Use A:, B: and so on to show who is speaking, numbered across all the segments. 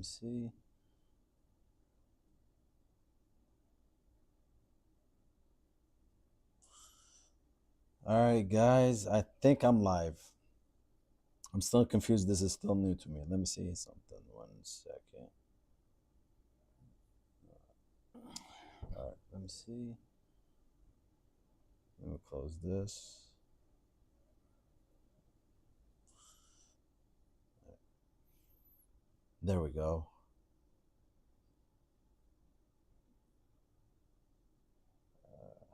A: me see. All right, guys. I think I'm live. I'm still confused. This is still new to me. Let me see something. 1 second. All right. Let me see. Let me close this. There we go.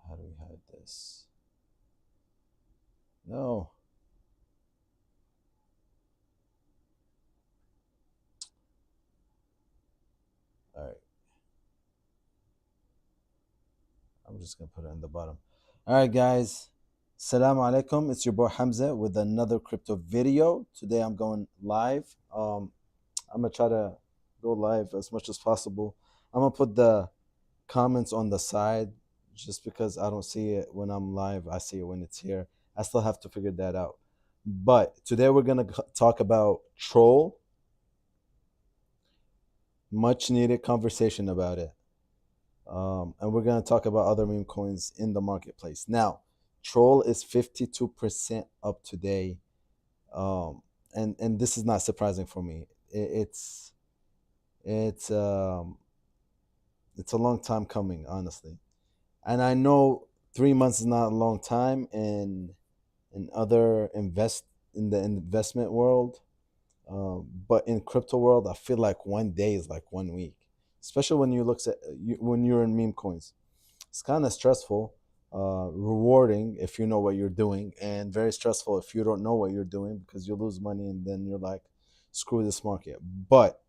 A: How do we hide this? No. All right. I'm just gonna put it on the bottom. All right, guys. Assalamu alaikum. It's your boy Hamza with another crypto video. Today I'm going live. I'm gonna try to go live as much as possible. I'm gonna put the comments on the side just because I don't see it when I'm live. I see it when it's here. I still have to figure that out. But today we're gonna talk about Troll. Much needed conversation about it. And we're gonna talk about other meme coins in the marketplace. Now, Troll is 52% up today. Um, and this is not surprising for me. It's it's a long time coming, honestly. And I know 3 months is not a long time in other in the investment world, but in crypto world, I feel like 1 day is like 1 week, especially when you when you're in meme coins. It's kind of stressful, rewarding if you know what you're doing, and very stressful if you don't know what you're doing because you lose money and then you're like, screw this market. But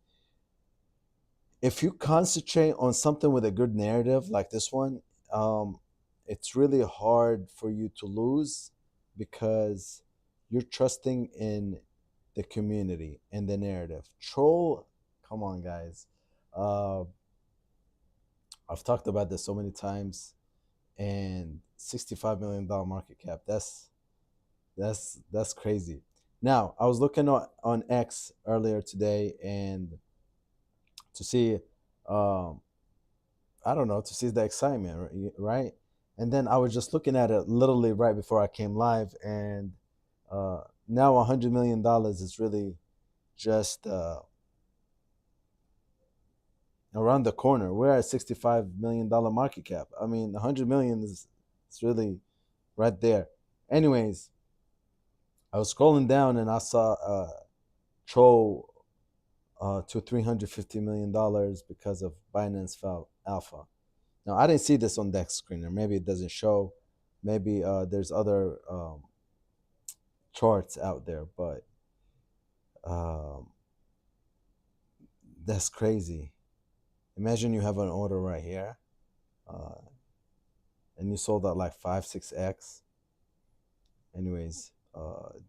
A: if you concentrate on something with a good narrative like this one, um, it's really hard for you to lose because you're trusting in the community and the narrative. Troll, come on, guys. Uh, I've talked about this so many times, and $65 million market cap. That's crazy. Now, I was looking on X earlier today and to see um, I don't know, to see the excitement, right? And then I was just looking at it literally right before I came live, and now $100 million is really just around the corner. We're at $65 million market cap. I mean, 100 million is it's really right there. Anyways, I was scrolling down and I saw Troll to $350 million because of Binance Alpha. Now I didn't see this on Dex Screener. Maybe it doesn't show. Maybe there's other charts out there, but um, that's crazy. Imagine you have an order right here, uh, and you sold at like 5 6x. Anyways,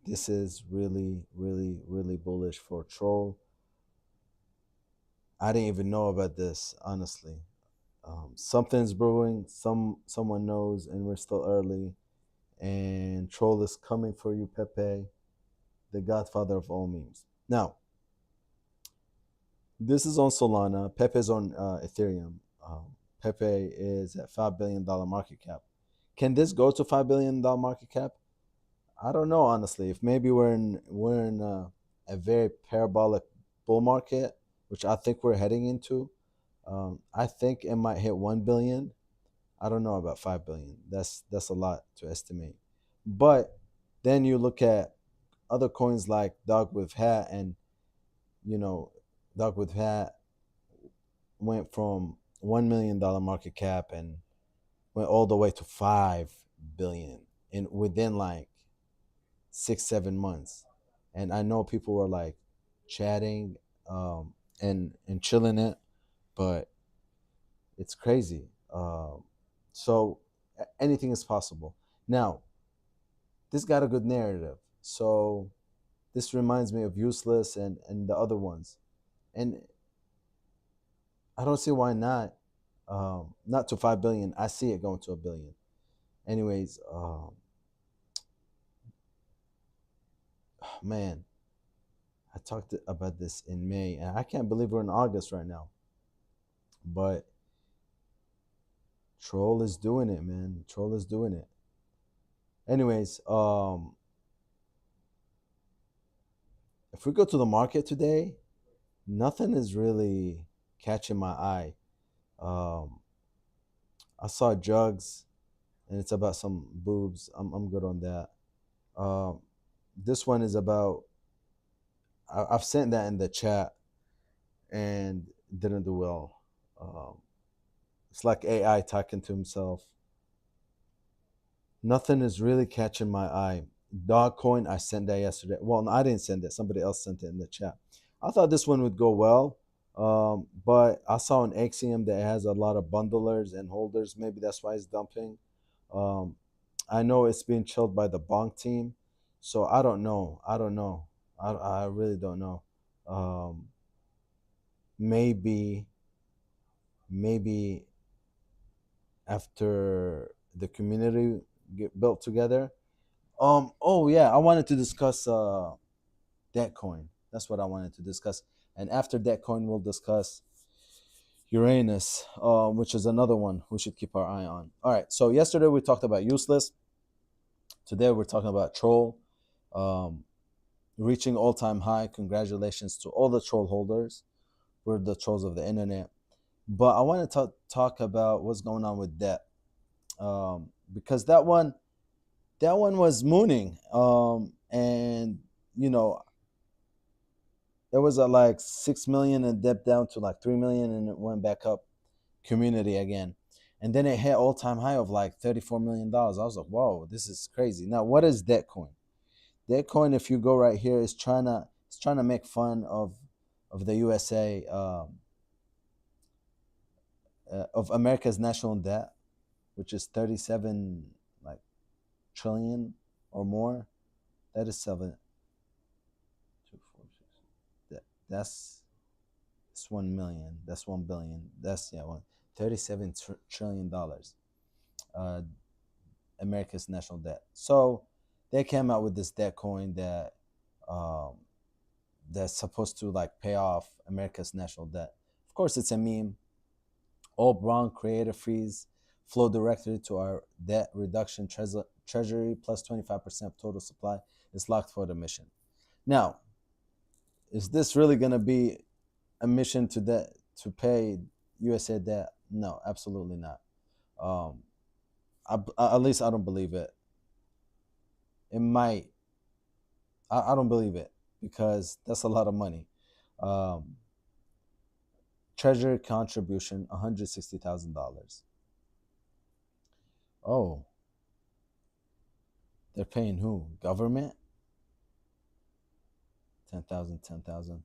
A: this is really really really bullish for Troll. I didn't even know about this, honestly. Something's brewing. Someone knows, and we're still early. And Troll is coming for you, Pepe, the godfather of all memes. Now, this is on Solana. Pepe is on Ethereum. Pepe is at $5 billion market cap. Can this go to $5 billion market cap? I don't know, honestly. If maybe we're in a very parabolic bull market, which I think we're heading into, I think it might hit 1 billion. I don't know about 5 billion. That's a lot to estimate. But then you look at other coins like Dog with Hat, and you know, Dog with Hat went from $1 million market cap and went all the way to 5 billion in within like 6 7 months. And I know people were like chatting and chilling it, but it's crazy. So anything is possible. Now, this got a good narrative. So this reminds me of Useless and the other ones. And I don't see why not. Not to 5 billion. I see it going to a billion. Anyways, man, I talked about this in May, and I can't believe we're in August right now. But Troll is doing it, man. Troll is doing it. Anyways, if we go to the market today, nothing is really catching my eye. Um, I saw jugs, and it's about some boobs. I'm good on that. Um, this one is about. I've sent that in the chat and didn't do well. Um, it's like AI talking to himself. Nothing is really catching my eye. Dogcoin, I sent that yesterday. Well, no, I didn't send it. Somebody else sent it in the chat. I thought this one would go well, but I saw an Axiom that has a lot of bundlers and holders. Maybe that's why it's dumping. Um, I know it's being chilled by the Bonk team, so I don't know. I don't know. I really don't know. Um, maybe maybe after the community get built together. Oh yeah, I wanted to discuss that coin. That's what I wanted to discuss. And after that coin, we'll discuss Uranus, which is another one we should keep our eye on. All right. So yesterday we talked about useless. Today we're talking about troll, um, reaching all-time high. Congratulations to all the troll holders. We're the trolls of the internet. But I want to talk about what's going on with debt, because that one was mooning, and you know it was at like 6 million and dipped down to like 3 million, and it went back up community again, and then it hit all time high of like $34 million. I was like, whoa, this is crazy. Now, what is that coin? That coin, if you go right here, is trying to make fun of the USA, of America's national debt, which is 37 like trillion or more. That is seven, two, four, six. That's 1 million. That's 1 billion. That's yeah, one. $37 trillion. Uh, America's national debt. So they came out with this debt coin um, that's supposed to like pay off America's national debt. Of course, it's a meme. All brown creator fees flow directly to our debt reduction treasury plus 25% total supply is locked for the mission. Now, is this really going to be a mission to debt to pay USA debt? No, absolutely not. Um, at least I don't believe it. It might. I don't believe it because that's a lot of money. Um, Treasury contribution $160,000. Oh, they're paying who? Government? 10,000, 10,000.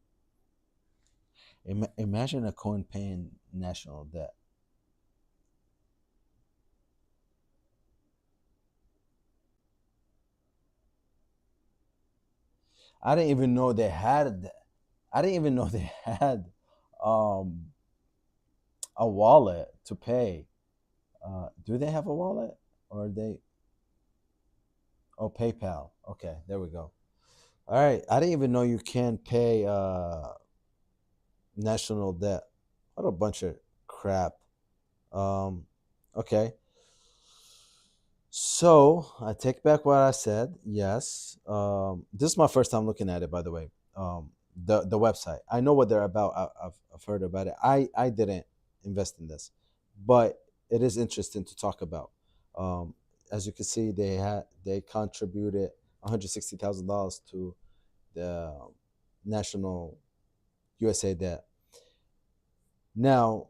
A: Imagine a coin paying national debt. I didn't even know they had. I didn't even know they had um, a wallet to pay. Do they have a wallet or are they? Oh, PayPal. Okay, there we go. All right, I didn't even know you can pay national debt. What a bunch of crap. Um, okay, so I take back what I said. Yes, this is my first time looking at it. By the way, the website. I know what they're about. I've heard about it. I didn't invest in this, but it is interesting to talk about. Um, as you can see, they contributed $160,000 to the national USA debt. Now,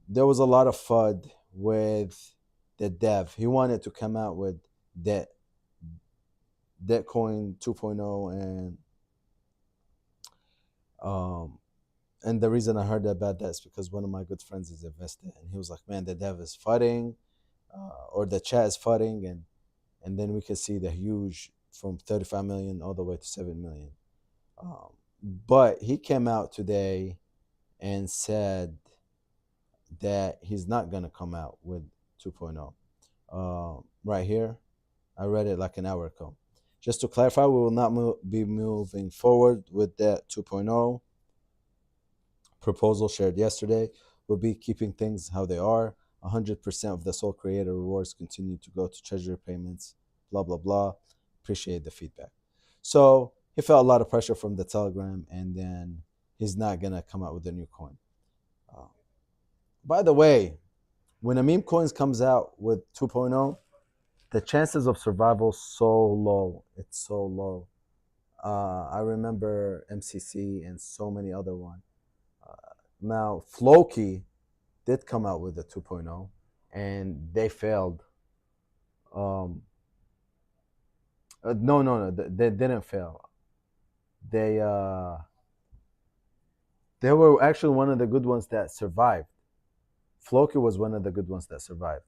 A: there was a lot of FUD with the dev. He wanted to come out with debt Coin 2.0, um and the reason I heard about that is because one of my good friends is invested, and he was like, "Man, the dev is flooding, or the chat is flooding," and then we could see the huge from 35 million all the way to 7 million. Um, but he came out today and said that he's not gonna come out with 2.0. Right here, I read it like an hour ago. Just to clarify, we will not be moving forward with that 2.0 proposal shared yesterday. We'll be keeping things how they are. 100% of the sole creator rewards continue to go to treasury payments, blah, blah, blah. Appreciate the feedback. So he felt a lot of pressure from the Telegram, and then he's not going to come out with a new coin. Uh, by the way, when a meme coins comes out with 2.0, the chances of survival so low. It's so low. I remember MCC and so many other ones. Now, Floki did come out with a 2.0 and they failed. Um, no, they didn't fail. They uh, they were actually one of the good ones that survived. Floki was one of the good ones that survived.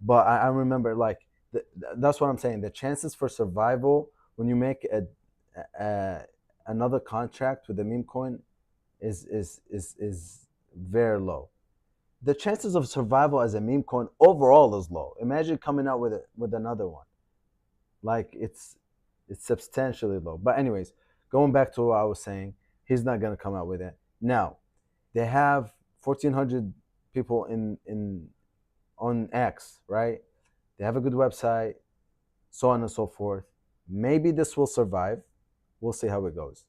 A: But I remember like that's what I'm saying. The chances for survival when you make a another contract with a meme coin is very low. The chances of survival as a meme coin overall is low. Imagine coming out with another one. Like it's substantially low. But anyways, going back to what I was saying, he's not gonna come out with it. Now, they have 1,400 people in on X, right? They have a good website, so on and so forth. Maybe this will survive. We'll see how it goes.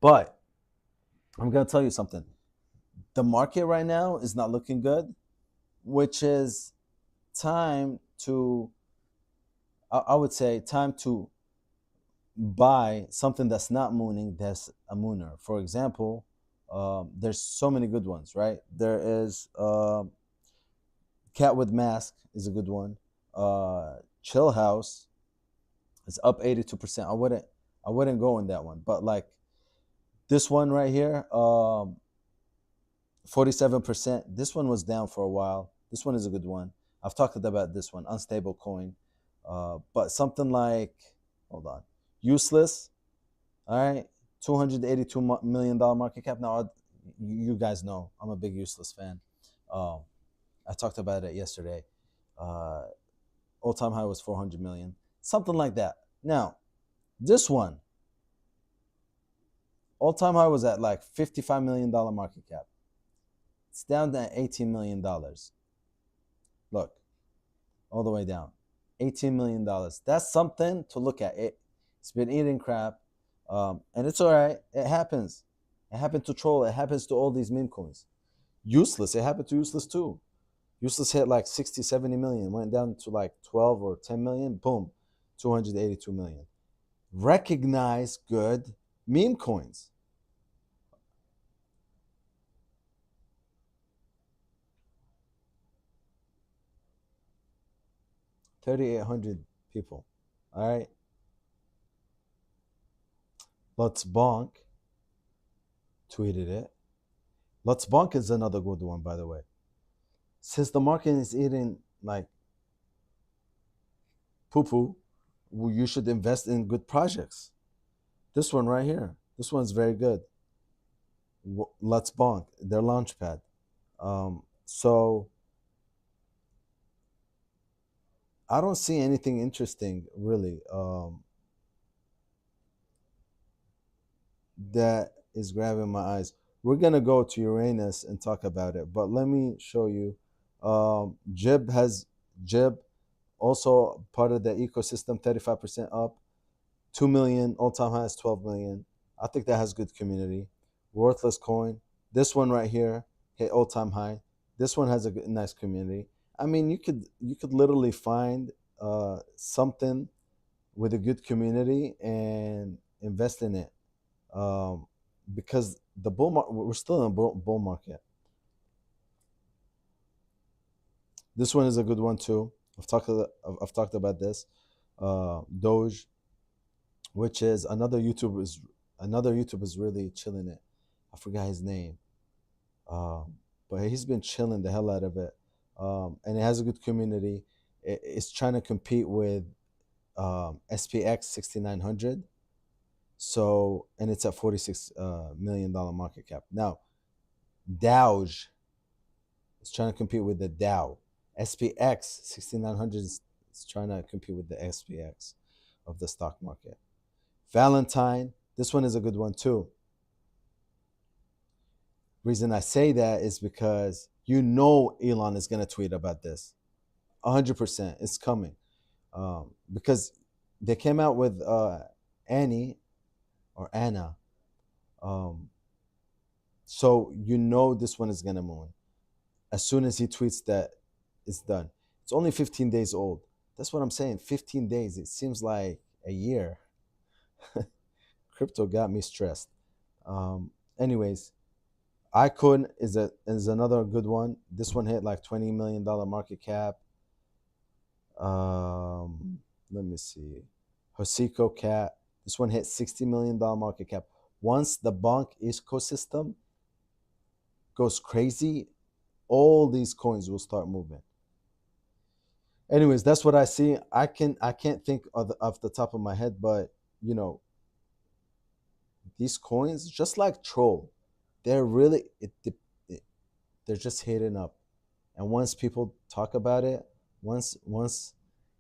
A: But I'm gonna tell you something. The market right now is not looking good, which is time to I would say time to buy something that's not mooning, that's a mooner. For example, there's so many good ones, right? There is Cat with Mask is a good one. Chill House is up 82%. I wouldn't go in that one, but like this one right here, 47%. This one was down for a while. This one is a good one. I've talked about this one, unstable coin. But something like, hold on, Useless, all right, $282 million market cap. Now, you guys know I'm a big Useless fan. Um, I talked about it yesterday. Uh, all-time high was 400 million, something like that. Now, this one, all-time high was at like $55 million market cap. It's down to $18 million. Look, all the way down, $18 million. That's something to look at. It's been eating crap, and it's all right. It happens. It happened to Troll. It happens to all these meme coins. Useless. It happened to Useless too. Useless hit like 60, 70 million, went down to like 12 or 10 million. Boom, 282 million. Recognize good meme coins. $3,800 people. All right. Let's Bonk tweeted it. Let's Bonk is another good one, by the way. Since the market is eating like poo poo, you should invest in good projects. This one right here. This one's very good. Let's Bonk, their launchpad. So I don't see anything interesting really that is grabbing my eyes. We're gonna go to Uranus and talk about it, but let me show you. Jib also part of the ecosystem, 35% up, 2 million all-time high is 12 million. I think that has good community. Worthless coin. This one right here hit all-time high. This one has a nice community. I mean, you could literally find something with a good community and invest in it, um, because the we're still in a bull market. This one is a good one too. I've talked about this. Doge, which is another YouTube is really chilling it. I forgot his name, but he's been chilling the hell out of it, and it has a good community. It's trying to compete with SPX 6900. So, and it's at $46 million market cap. Now, Doge is trying to compete with the Dow. SPX 6900 is trying to compete with the SPX. of the stock market. Valentine, this one is a good one too. Reason I say that is because you know Elon is going to tweet about this. 100%. It's coming. Because they came out with Annie or Anna. Um, so you know this one is going to move. As soon as he tweets that it's done. It's only 15 days old. That's what I'm saying. 15 days. It seems like a year. Crypto got me stressed. Anyways, Icon is another good one. This one hit like $20 million market cap. Let me see. Hosiko Cat. This one hit $60 million market cap. Once the bank ecosystem goes crazy, all these coins will start moving. Anyways, that's what I see. I can't think of off the top of my head, but you know, these coins, just like Troll, they're really it they're just hitting up. And once people talk about it, once once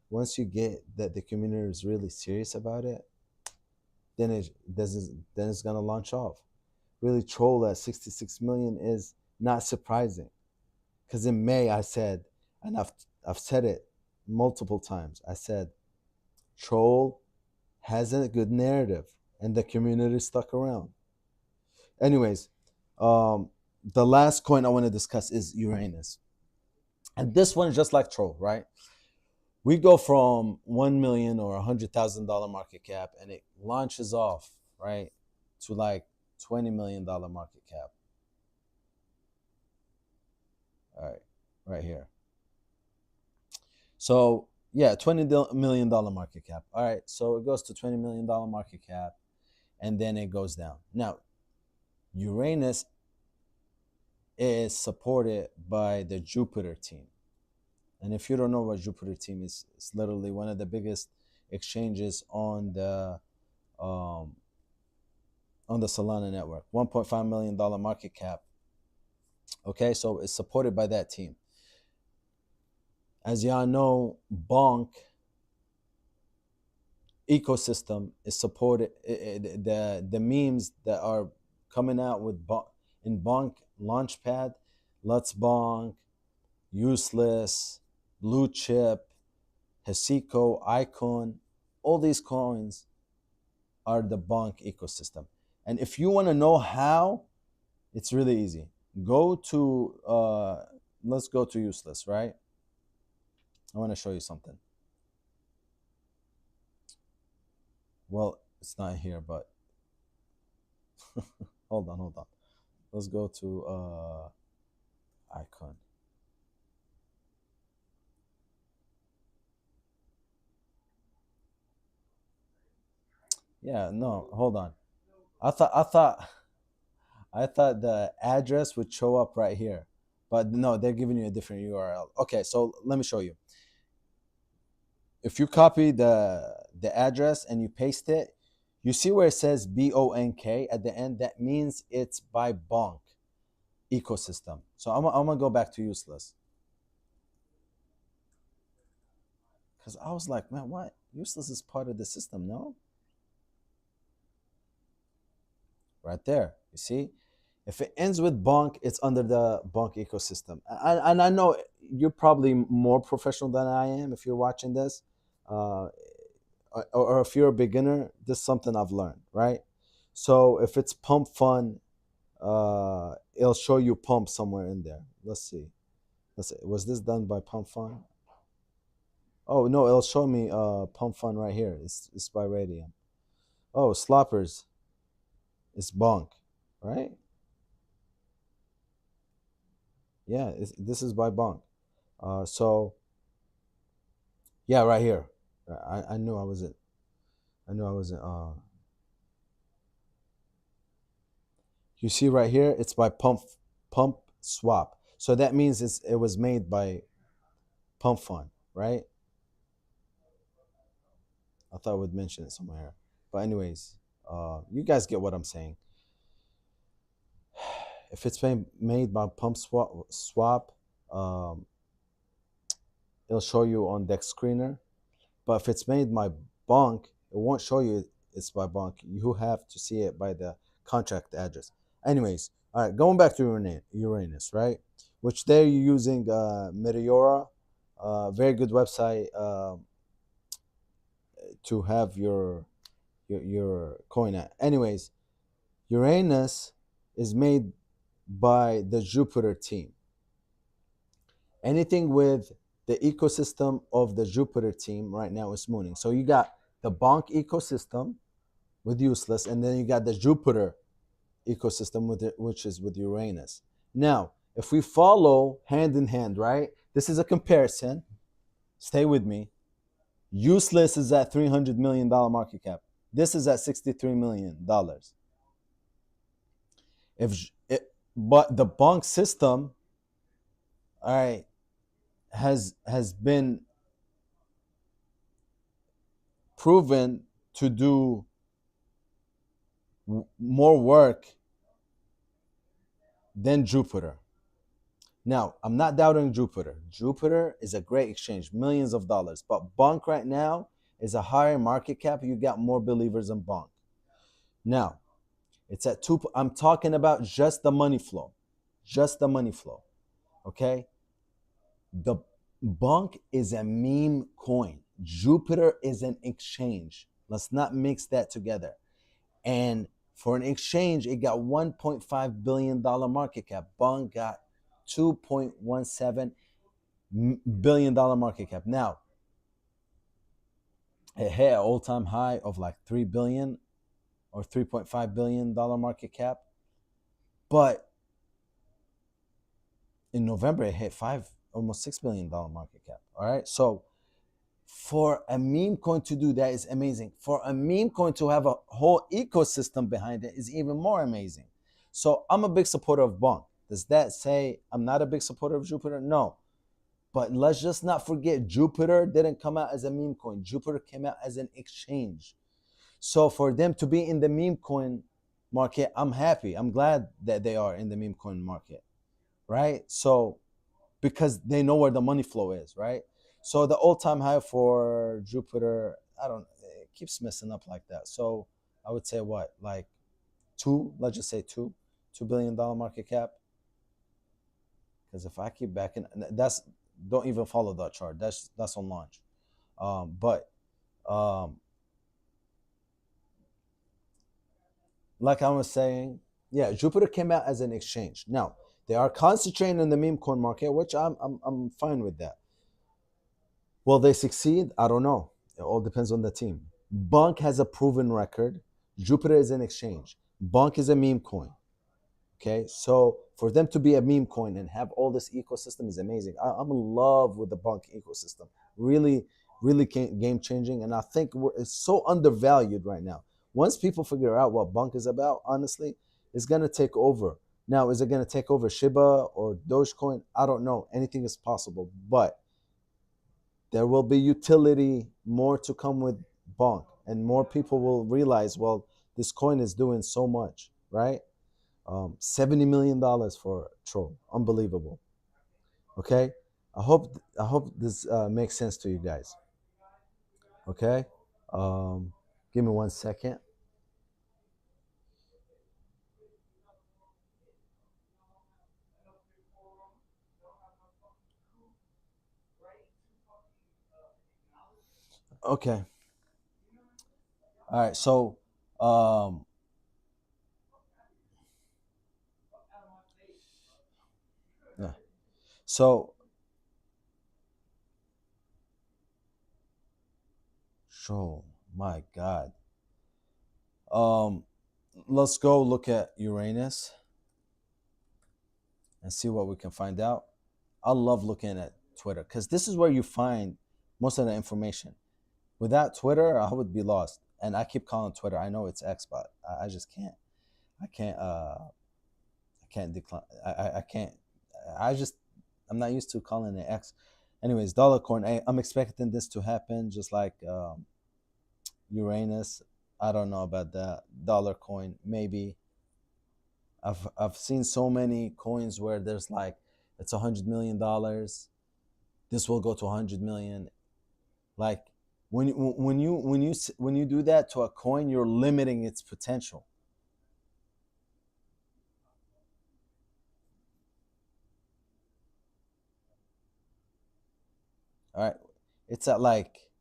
A: once you get that the community is really serious about it, then it's gonna launch off. Really, Troll at 66 million is not surprising, because in May I said, and I've said it multiple times. I said Troll has a good narrative, and the community stuck around. Anyways, um, the last coin I want to discuss is Uranus, and this one is just like Troll, right? We go from 1 million or $100,000 market cap, and it launches off, right, to like $20 million market cap. All right, right here. So yeah, $20 million market cap. All right, so it goes to $20 million market cap, and then it goes down. Now, Uranus is supported by the Jupiter team. And if you don't know what Jupiter team is, it's literally one of the biggest exchanges um, on the Solana network. $1.5 million market cap. Okay, so it's supported by that team. As y'all know, Bonk ecosystem is supported. The memes that are coming out with in Bonk Launchpad, Let's Bonk, Useless, Blue Chip, Hesiko, Icon, all these coins are the Bonk ecosystem. And if you want to know how, it's really easy. Go to let's go to Useless, right? I want to show you something. Well, it's not here, but hold on. Let's go to Icon. Yeah, no, hold on. I thought I thought I thought the address would show up right here. But no, they're giving you a different URL. Okay, so let me show you. If you copy the address and you paste it, you see where it says BONK at the end? That means it's by Bonk ecosystem. So I'm gonna go back to Useless. Because I was like, man, what? Useless is part of the system, no? Right there. You see? If it ends with Bonk, it's under the Bonk ecosystem. And I know you're probably more professional than I am if you're watching this. Uh, or if you're a beginner, this is something I've learned, right? So if it's Pump Fun, it'll show you Pump somewhere in there. Let's see. Let's see. Was this done by Pump Fun? Oh no, it'll show me Pump Fun right here. It's by Radium. Oh, Sloppers. It's Bonk, right? Yeah, this is by Bonk. So yeah, right here. I knew I wasn't. I knew I wasn't. You see right here, it's by Pump Swap. So that means it was made by Pump Fun, right? I thought I would mention it somewhere. But anyways, you guys get what I'm saying. If it's made by Pump Swap, um, it'll show you on Dex Screener. But if it's made by Bonk, it won't show you it's by Bonk. You have to see it by the contract address. Anyways, all right, going back to Uranus, right? Which they're using Meteora, very good website to have your coin at. Anyways, Uranus is made by the Jupiter team. Anything with the ecosystem of the Jupiter team right now is mooning. So you got the Bonk ecosystem with useless, and then you got the Jupiter ecosystem with it, which is with Uranus. Now, if we follow hand in hand, right? This is a comparison. Stay with me. Useless is at $300 million market cap. This is at $63 million. But the Bonk system, all right, has been proven to do more work than Jupiter. Now, I'm not doubting Jupiter. Jupiter is a great exchange, millions of dollars. But Bonk right now is a higher market cap. You got more believers in Bonk. Now, it's at two. I'm talking about just the money flow. Just the money flow. Okay? The Bonk is a meme coin. Jupiter is an exchange. Let's not mix that together. And for an exchange, it got $1.5 billion market cap. Bonk got $2.17 billion market cap. Now, it hit an all-time high of like $3 billion or $3.5 billion market cap. But in November, it hit almost $6 billion market cap. All right. So for a meme coin to do that is amazing. For a meme coin to have a whole ecosystem behind it is even more amazing. So I'm a big supporter of Bonk. Does that say I'm not a big supporter of Jupiter? No. But let's just not forget, Jupiter didn't come out as a meme coin. Jupiter came out as an exchange. So for them to be in the meme coin market, I'm happy. I'm glad that they are in the meme coin market, right? So because they know where the money flow is, right? So the all-time high for Jupiter, it keeps messing up like that. So I would say what, like let's just say $2 billion market cap. Because if I keep backing, don't even follow that chart. That's on launch. But like I was saying, yeah, Jupiter came out as an exchange. Now they are concentrating in the meme coin market, which I'm fine with that. Will they succeed? I don't know. It all depends on the team. Bonk has a proven record. Jupiter is an exchange. Bonk is a meme coin. Okay, so for them to be a meme coin and have all this ecosystem is amazing. I'm in love with the Bonk ecosystem. Really, really game changing, and I think it's so undervalued right now. Once people figure out what Bonk is about, honestly, it's gonna take over. Now, is it gonna take over Shiba or Dogecoin? I don't know. Anything is possible, but there will be utility more to come with Bonk, and more people will realize, well, this coin is doing so much, right? $70 million for Troll, unbelievable. Okay, I hope this makes sense to you guys. Okay, give me 1 second. Okay, all right. So, um, yeah. So, Troll, my God. Um, let's go look at Uranus and see what we can find out. I love looking at Twitter because this is where you find most of the information. Without Twitter, I would be lost. And I keep calling Twitter. I know it's X, but I just can't. I can't. I can't decline. I can't. I just. I'm not used to calling it X. Anyways, dollar coin. I'm expecting this to happen, just like Uranus. I don't know about that dollar coin. Maybe. I've seen so many coins where there's like it's $100 million. This will go to 100 million. Like When you do that to a coin, you're limiting its potential. All right, it's at like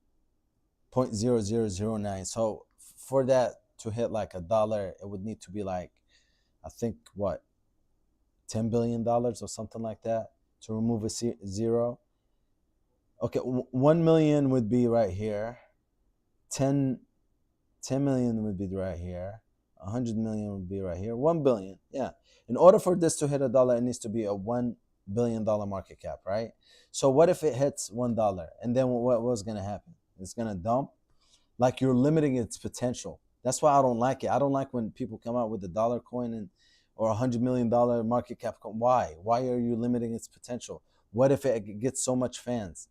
A: 0.0009. So for that to hit like a dollar, it would need to be like, I think, what, $10 billion or something like that to remove a zero. Okay, 1 million would be right here. 10 10 million would be right here. 100 million would be right here. 1 billion, yeah. In order for this to hit a dollar, it needs to be a $1 billion market cap, right? So what if it hits $1, and then what was gonna happen? It's gonna dump. Like, you're limiting its potential. That's why I don't like it. I don't like when people come out with the dollar coin and or $100 million market cap coin. Why? Why are you limiting its potential? What if it gets so much fans,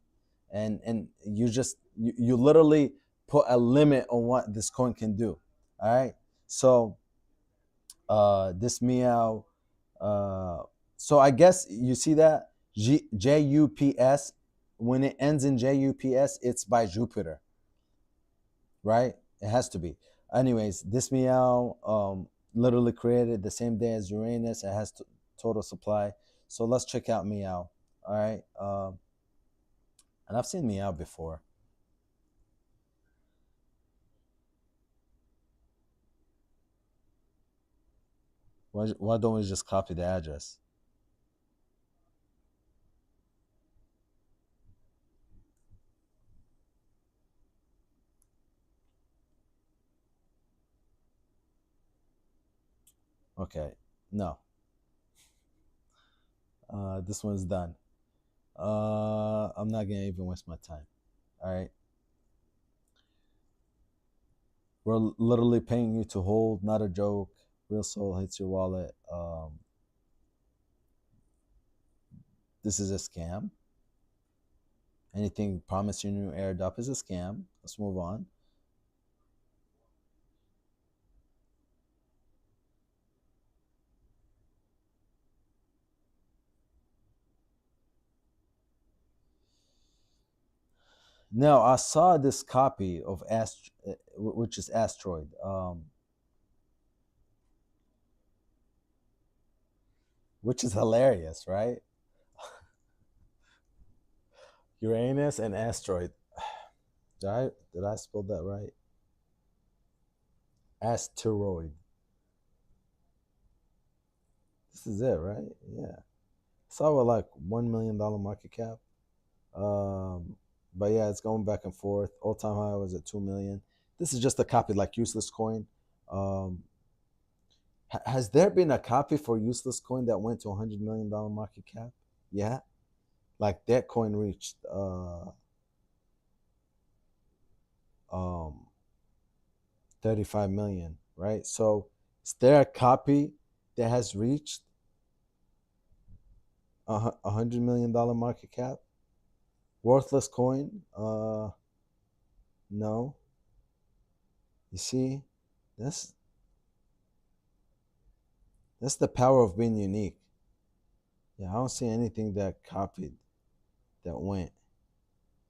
A: and you literally put a limit on what this coin can do. All right. So this meow. Uh, so I guess you see that JUPS, when it ends in JUPS, it's by Jupiter, right? It has to be. Anyways, this meow literally created the same day as Uranus. It has total supply. So let's check out meow. All right. And I've seen meow before. Why don't we just copy the address? Okay. No. This one's done. I'm not gonna even waste my time. All right. We're literally paying you to hold, not a joke. Real soul hits your wallet. This is a scam. Anything promising you airdrop is a scam. Let's move on. Now I saw this copy of which is Asteroid. Which is hilarious, right? Uranus and Asteroid. Did I spell that right? Asteroid. This is it, right? Yeah. Saw with like $1 million market cap. But yeah, it's going back and forth. All time high was at 2 million. This is just a copy, like useless coin. Um, has there been a copy for useless coin that went to $100 million market cap? Yeah, like that coin reached um 35 million, right? So is there a copy that has reached $100 million market cap? Worthless coin? No. You see, that's that's the power of being unique. Yeah, I don't see anything that copied that went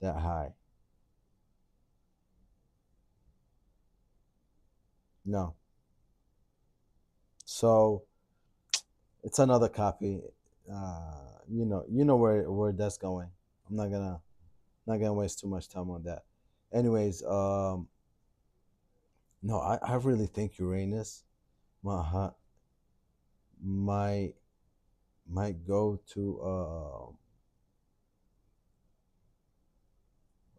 A: that high. No. So it's another copy. You know where that's going. I'm not gonna waste too much time on that. Anyways, no, I really think Uranus might might might go to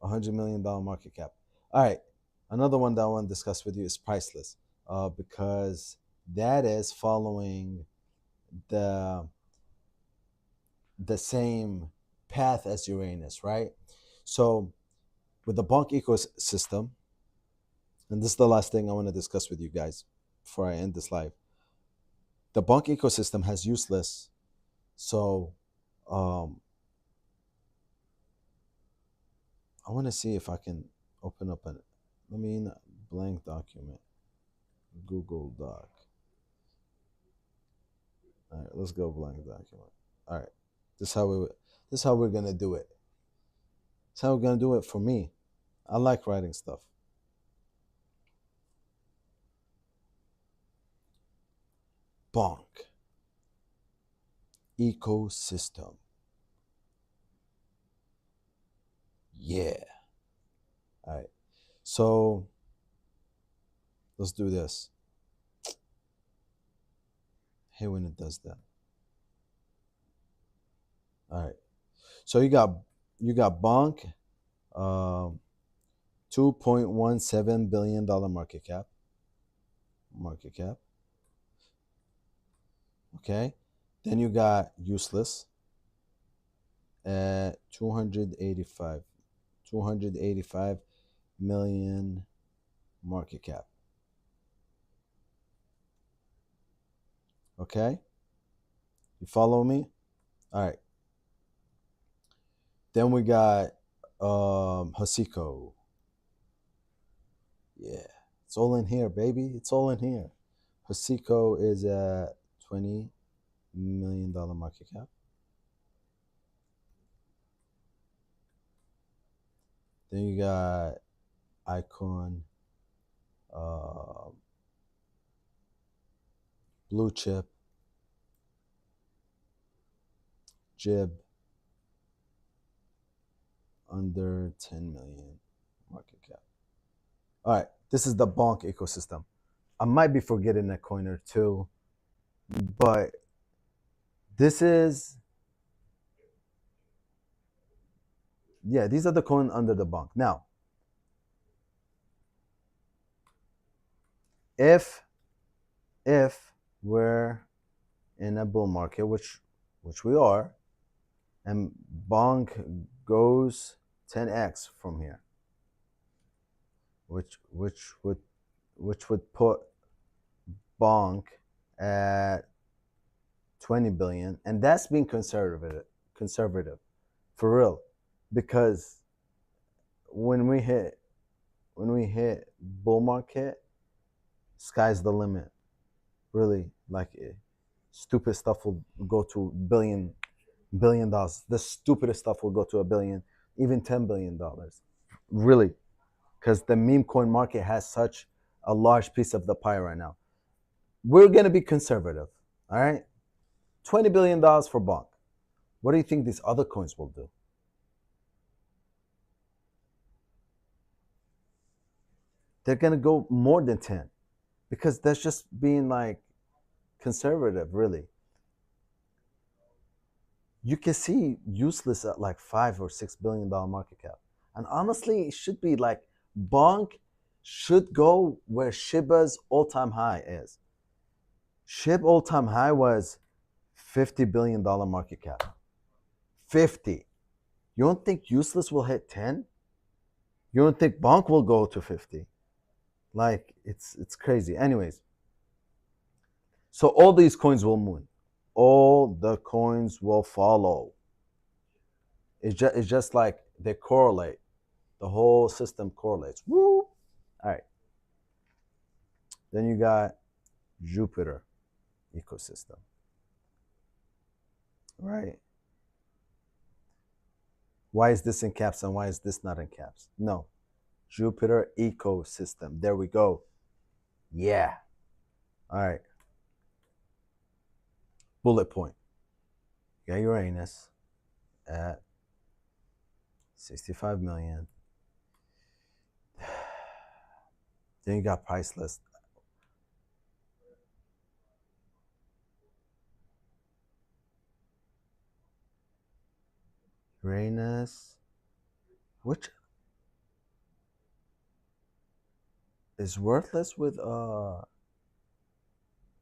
A: $100 million market cap. All right, another one that I want to discuss with you is Priceless, because that is following the the same path as Uranus, right? So with the Bonk ecosystem, and this is the last thing I want to discuss with you guys before I end this live. The Bonk ecosystem has useless, so um, I want to see if I can open up an, I mean, blank document, Google Doc. All right, let's go blank document. All right, this is how we're gonna do it. This is how we're gonna do it for me. I like writing stuff. Bonk ecosystem. Yeah. All right. So let's do this. Hey, when it does that. All right. So you got Bonk, um, $2.17 billion market cap. Market cap. Okay. Then you got Useless at 285 million market cap. Okay. You follow me? All right. Then we got Hosiko. Yeah. It's all in here, baby. It's all in here. Hosiko is at $20 million market cap. Then you got Icon, uh, Blue Chip, Jib, under 10 million market cap. All right, this is the Bonk ecosystem. I might be forgetting a coin or two, but this is, yeah, these are the coin under the Bonk. Now, if if we're in a bull market, which we are, and Bonk goes 10x from here, which would put Bonk at 20 billion, and that's being conservative for real, because when we hit bull market, sky's the limit. Really, like stupid stuff will go to billion dollars. The stupidest stuff will go to a billion, even $10 billion. Really, because the meme coin market has such a large piece of the pie right now. We're gonna be conservative. All right, $20 billion for Bonk. What do you think these other coins will do? They're gonna go more than 10, because that's just being like conservative. Really, you can see Useless at like $5 or $6 billion market cap, and honestly, it should be like Bonk should go where Shiba's all-time high is. SHIB all-time high was $50 billion market cap. 50. You don't think Useless will hit 10? You don't think Bonk will go to 50? Like it's crazy. Anyways, so all these coins will move. All the coins will follow. It's just like they correlate. The whole system correlates. Woo! All right. Then you got Jupiter ecosystem. Right. Why is this in caps and why is this not in caps? No. Jupiter ecosystem. There we go. Yeah. All right. Bullet point. You got Uranus at 65 million. Then you got Priceless. Uranus, which is worthless with no.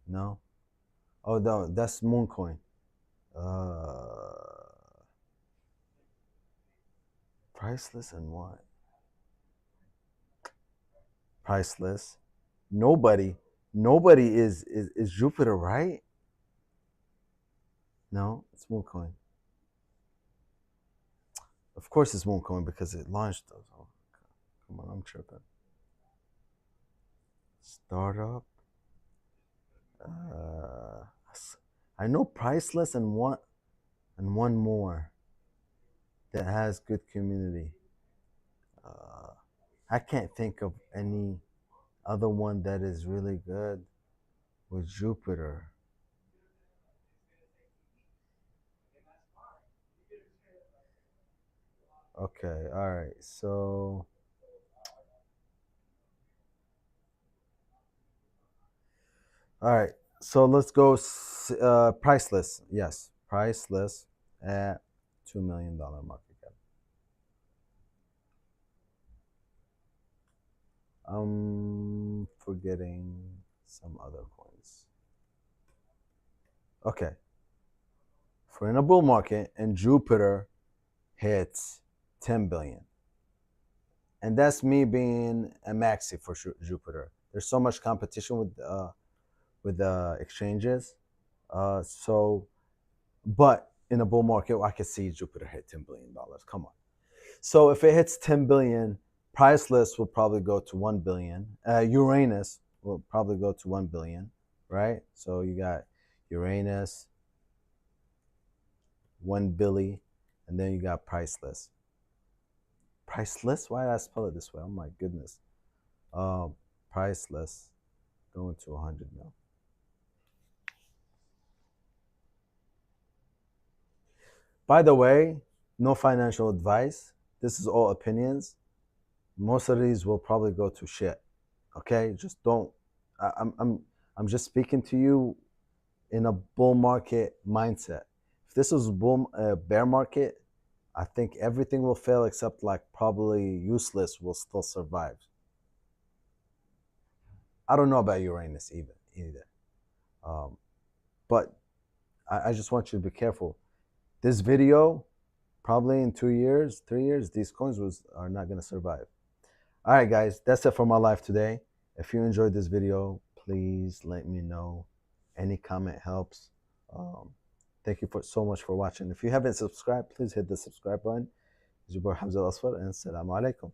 A: Oh no, that's Mooncoin. Uh Priceless and what? Priceless. Nobody. Nobody is Jupiter, right? No, it's Mooncoin. Of course it's Mooncoin because it launched those. Oh, come on, I'm tripping. Startup. Uh, I know Priceless and one more that has good community. Uh, I can't think of any other one that is really good with Jupiter. Okay, all right. So, all right. So let's go priceless. Yes, priceless at $2 million market cap. I'm forgetting some other coins. Okay, for in a bull market and Jupiter hits 10 billion, and that's me being a maxi for Jupiter. There's so much competition with the exchanges. So, but in a bull market, I could see Jupiter hit $10 billion. Come on. So if it hits 10 billion, priceless will probably go to 1 billion. Uranus will probably go to 1 billion, right? So you got Uranus, 1 billy, and then you got priceless. Priceless? Why did I spell it this way? Oh my goodness. Um, priceless going to 100 mil. By the way, no financial advice. This is all opinions. Most of these will probably go to shit. Okay, just don't. I'm just speaking to you in a bull market mindset. If this was bear market, I think everything will fail except like probably useless will still survive. I don't know about Uranus even either. Um, but I just want you to be careful. This video, probably in 2 years, 3 years, these coins are not gonna survive. All right, guys, that's it for my life today. If you enjoyed this video, please let me know. Any comment helps. Thank you so much for watching. If you haven't subscribed, please hit the subscribe button. This is your boy Hamza Al Asfar, and Assalamu alaikum.